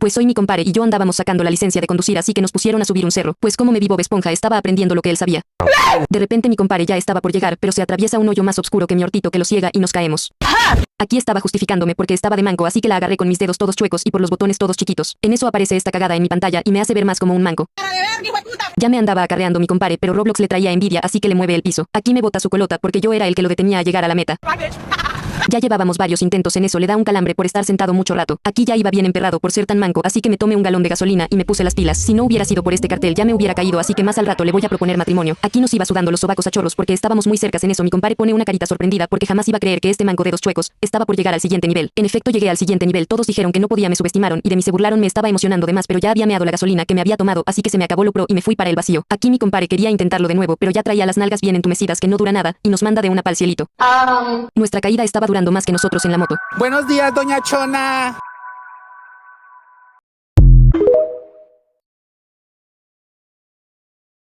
Pues hoy mi compare y yo andábamos sacando la licencia de conducir, así que nos pusieron a subir un cerro. Pues como me vi Bob Esponja, estaba aprendiendo lo que él sabía. De repente mi compare ya estaba por llegar, pero se atraviesa un hoyo más oscuro que mi hortito que lo ciega y nos caemos. Aquí estaba justificándome porque estaba de manco, así que la agarré con mis dedos todos chuecos y por los botones todos chiquitos. En eso aparece esta cagada en mi pantalla y me hace ver más como un manco. Ya me andaba acarreando mi compare, pero Roblox le traía envidia, así que le mueve el piso. Aquí me bota su colota porque yo era el que lo detenía a llegar a la meta. Ya llevábamos varios intentos en eso, le da un calambre por estar sentado mucho rato. Aquí ya iba bien emperrado por ser tan manco, así que me tomé un galón de gasolina y me puse las pilas. Si no hubiera sido por este cartel ya me hubiera caído, así que más al rato le voy a proponer matrimonio. Aquí nos iba sudando los sobacos a chorros porque estábamos muy cercas en eso. Mi compare pone una carita sorprendida porque jamás iba a creer que este manco de dos chuecos estaba por llegar al siguiente nivel. En efecto llegué al siguiente nivel, todos dijeron que no podía, me subestimaron y de mí se burlaron, me estaba emocionando de más, pero ya había meado la gasolina que me había tomado, así que se me acabó lo pro y me fui para el vacío. Aquí mi compare quería intentarlo de nuevo, pero ya traía las nalgas bien entumecidas que no dura nada y nos manda de una pa'l cielito. Nuestra caída estaba durando más que nosotros en la moto. Buenos días, doña Chona.